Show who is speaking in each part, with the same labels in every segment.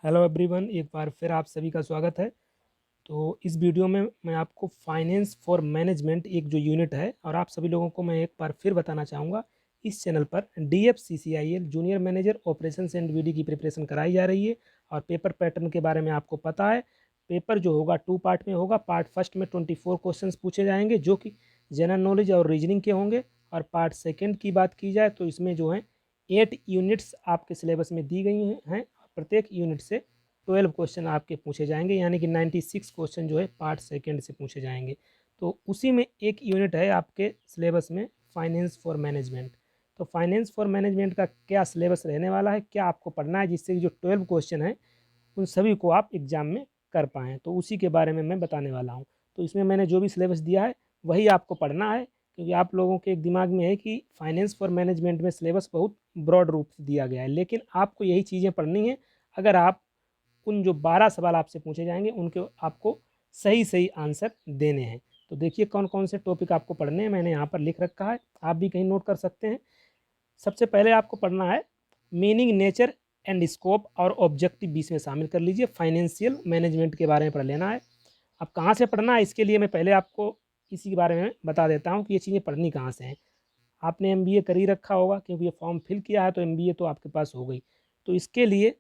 Speaker 1: Hello everyone, एक बार फिर आप सभी का स्वागत है। तो इस वीडियो में मैं आपको फाइनेंस फॉर मैनेजमेंट एक जो यूनिट है, और आप सभी लोगों को मैं एक बार फिर बताना चाहूँगा, इस चैनल पर DFCCIL junior manager operations and BD की प्रिपरेशन कराई जा रही है। और पेपर पैटर्न के बारे में आपको पता है। पेपर जो होगा 2 पार्ट में होगा। पार्ट फर्स्ट में 24 क्वेश्चंस पूछे जाएंगे जो कि जनरल नॉलेज और रीजनिंग के होंगे। और पार्ट सेकेंड की बात की जाए तो इसमें जो है 8 यूनिट्स आपके सिलेबस में दी गई हैं। प्रत्येक यूनिट से 12 क्वेश्चन आपके पूछे जाएंगे, यानी कि 96 क्वेश्चन जो है पार्ट सेकंड से पूछे जाएंगे। तो उसी में एक यूनिट है आपके सिलेबस में फाइनेंस फॉर मैनेजमेंट। तो फाइनेंस फॉर मैनेजमेंट का क्या सिलेबस रहने वाला है, क्या आपको पढ़ना है जिससे जो 12 क्वेश्चन है उन सभी को आप एग्जाम में कर पाएँ, तो उसी के बारे में मैं बताने वाला हूँ। तो इसमें मैंने जो भी सिलेबस दिया है वही आपको पढ़ना है, क्योंकि आप लोगों के एक दिमाग में है कि फाइनेंस फॉर मैनेजमेंट में सिलेबस बहुत ब्रॉड रूप से दिया गया है, लेकिन आपको यही चीज़ें पढ़नी है। अगर आप उन जो 12 सवाल आपसे पूछे जाएंगे उनके आपको सही सही आंसर देने हैं। तो देखिए कौन कौन से टॉपिक आपको पढ़ने हैं, मैंने यहाँ पर लिख रखा है, आप भी कहीं नोट कर सकते हैं। सबसे पहले आपको पढ़ना है मीनिंग, नेचर एंड स्कोप और ऑब्जेक्टिव 20 में शामिल कर लीजिए। फाइनेंशियल मैनेजमेंट के बारे में पढ़ लेना है। अब कहाँ से पढ़ना है इसके लिए मैं पहले आपको इसी के बारे में बता देता हूँ कि ये चीज़ें पढ़नी कहाँ से हैं। आपने MBA कर ही रखा होगा, क्योंकि ये फॉर्म फिल किया है तो MBA तो आपके पास हो गई। तो इसके लिए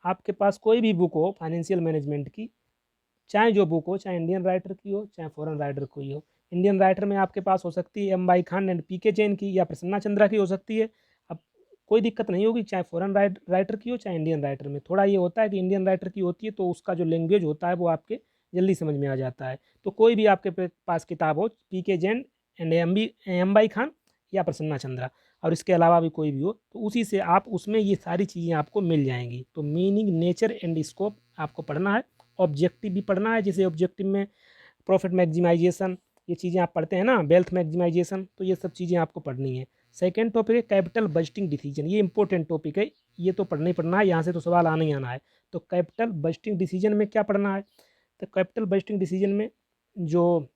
Speaker 1: आपके पास कोई भी बुक हो फाइनेंशियल मैनेजमेंट की, चाहे जो बुक हो, चाहे इंडियन राइटर की हो चाहे फॉरेन राइटर की हो। इंडियन राइटर में आपके पास हो सकती है M. By Khan and PK Jain की, या प्रसन्ना चंद्रा की हो सकती है। अब कोई दिक्कत नहीं होगी, चाहे फॉरेन राइटर की हो चाहे इंडियन राइटर में। थोड़ा ये होता है कि इंडियन राइटर की होती है तो उसका जो लैंग्वेज होता है वो आपके जल्दी समझ में आ जाता है। तो कोई भी आपके पास किताब हो, PK Jain and M. By Khan या प्रसन्ना चंद्रा, और इसके अलावा भी कोई भी हो, तो उसी से आप उसमें ये सारी चीज़ें आपको मिल जाएंगी। तो मीनिंग, नेचर एंड स्कोप आपको पढ़ना है। ऑब्जेक्टिव भी पढ़ना है, जैसे ऑब्जेक्टिव में प्रॉफिट मैक्सिमाइजेशन, ये चीज़ें आप पढ़ते हैं ना, वेल्थ मैक्सिमाइजेशन, तो ये सब चीज़ें आपको पढ़नी है। सेकंड टॉपिक है कैपिटल बजटिंग डिसीजन। ये इंपॉर्टेंट टॉपिक है, ये तो पढ़ना ही पढ़ना है, यहाँ से तो सवाल आना ही आना है। तो कैपिटल बजटिंग डिसीजन में क्या पढ़ना है, तो कैपिटल बजटिंग डिसीजन में जो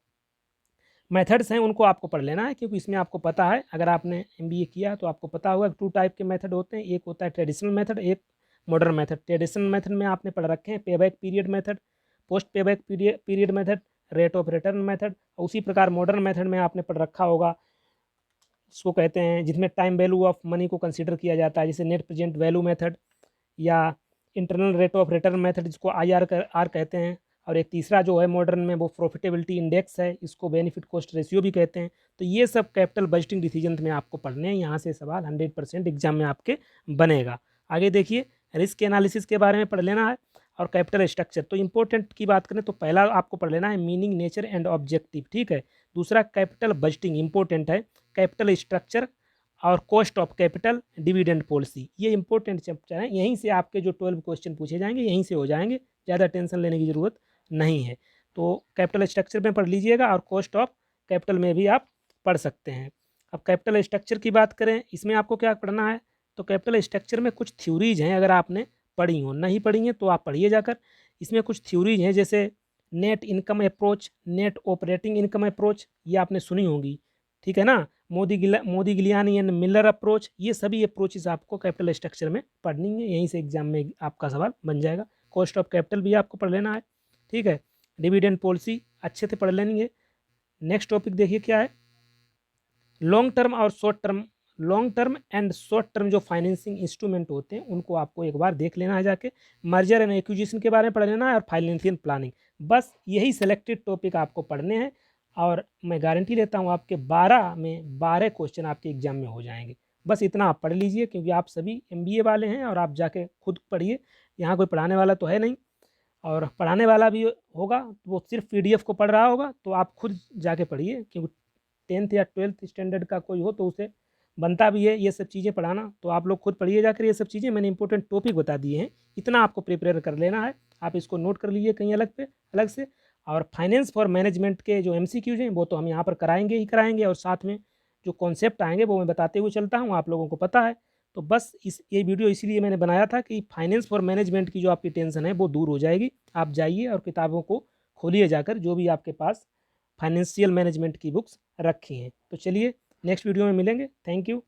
Speaker 1: मेथड्स हैं उनको आपको पढ़ लेना है, क्योंकि इसमें आपको पता है, अगर आपने MBA किया तो आपको पता होगा 2 टाइप के मेथड होते हैं। एक होता है ट्रेडिशनल मेथड, एक मॉडर्न मेथड। ट्रेडिशनल मेथड में आपने पढ़ रखे हैं payback period method, post payback period method, rate of return method. और उसी प्रकार मॉडर्न मेथड में आपने पढ़ रखा होगा, इसको कहते हैं जिसमें टाइम वैल्यू ऑफ मनी को कंसीडर किया जाता है, जैसे नेट प्रेजेंट वैल्यू मेथड या internal rate of return method, जिसको IRR कहते हैं। और एक तीसरा जो है मॉडर्न में वो प्रॉफिटेबिलिटी इंडेक्स है, इसको बेनिफिट कॉस्ट रेशियो भी कहते हैं। तो ये सब कैपिटल बजटिंग डिसीजन में आपको पढ़ने हैं, यहाँ से सवाल 100% एग्जाम में आपके बनेगा। आगे देखिए, रिस्क एनालिसिस के बारे में पढ़ लेना है। और कैपिटल स्ट्रक्चर, तो इंपॉर्टेंट की बात करें तो पहला आपको पढ़ लेना है मीनिंग, नेचर एंड ऑब्जेक्टिव, ठीक है। दूसरा कैपिटल बजटिंग इंपॉर्टेंट है। कैपिटल स्ट्रक्चर और cost of capital, dividend policy, ये इंपॉर्टेंट चैप्टर है। यहीं से आपके जो 12 क्वेश्चन पूछे जाएंगे यहीं से हो जाएंगे, ज़्यादा टेंशन लेने की ज़रूरत नहीं है। तो कैपिटल स्ट्रक्चर में पढ़ लीजिएगा, और कॉस्ट ऑफ कैपिटल में भी आप पढ़ सकते हैं। अब कैपिटल स्ट्रक्चर की बात करें, इसमें आपको क्या पढ़ना है, तो कैपिटल स्ट्रक्चर में कुछ थ्योरीज हैं, अगर आपने पढ़ी हो, नहीं पढ़ी हैं तो आप पढ़िए जाकर। इसमें कुछ थ्योरीज हैं, जैसे net income approach, net operating income approach, ये आपने सुनी होगी, ठीक है ना। मोदी गिलियानी एंड मिलर अप्रोच, ये सभी अप्रोचेस आपको कैपिटल स्ट्रक्चर में पढ़नी है, यहीं से एग्जाम में आपका सवाल बन जाएगा। कॉस्ट ऑफ कैपिटल भी आपको पढ़ लेना है, ठीक है। डिविडेंड पॉलिसी अच्छे से पढ़ लेनी है। नेक्स्ट टॉपिक देखिए क्या है, लॉन्ग टर्म और short term. Long term and short term जो फाइनेंसिंग इंस्ट्रूमेंट होते हैं उनको आपको एक बार देख लेना है जाके। मर्जर एंड एक्विजिशन के बारे में पढ़ लेना है, और फाइनेंशियल प्लानिंग। बस यही सिलेक्टेड टॉपिक आपको पढ़ने हैं, और मैं गारंटी लेता हूँ आपके 12 में 12 क्वेश्चन आपके एग्जाम में हो जाएंगे। बस इतना आप पढ़ लीजिए, क्योंकि आप सभी MBA वाले हैं, और आप जाके खुद पढ़िए, यहाँ कोई पढ़ाने वाला तो है नहीं। और पढ़ाने वाला भी होगा तो वो सिर्फ PDF को पढ़ रहा होगा, तो आप खुद जाके पढ़िए, क्योंकि 10th या 12th स्टैंडर्ड का कोई हो तो उसे बनता भी है ये सब चीज़ें पढ़ाना। तो आप लोग खुद पढ़िए जाकर ये सब चीज़ें, मैंने इंपॉर्टेंट टॉपिक बता दिए हैं, इतना आपको प्रिपेयर कर लेना है। आप इसको नोट कर लीजिए कहीं अलग से। और फाइनेंस फॉर मैनेजमेंट के जो MCQs हैं वो तो हम यहाँ पर कराएंगे ही कराएंगे, और साथ में जो कॉन्सेप्ट आएंगे वो मैं बताते हुए चलता हूँ, आप लोगों को पता है। तो बस ये वीडियो इसीलिए मैंने बनाया था कि फाइनेंस फॉर मैनेजमेंट की जो आपकी टेंशन है वो दूर हो जाएगी। आप जाइए और किताबों को खोलिए जाकर, जो भी आपके पास फाइनेंशियल मैनेजमेंट की बुक्स रखी हैं। तो चलिए नेक्स्ट वीडियो में मिलेंगे। Thank you.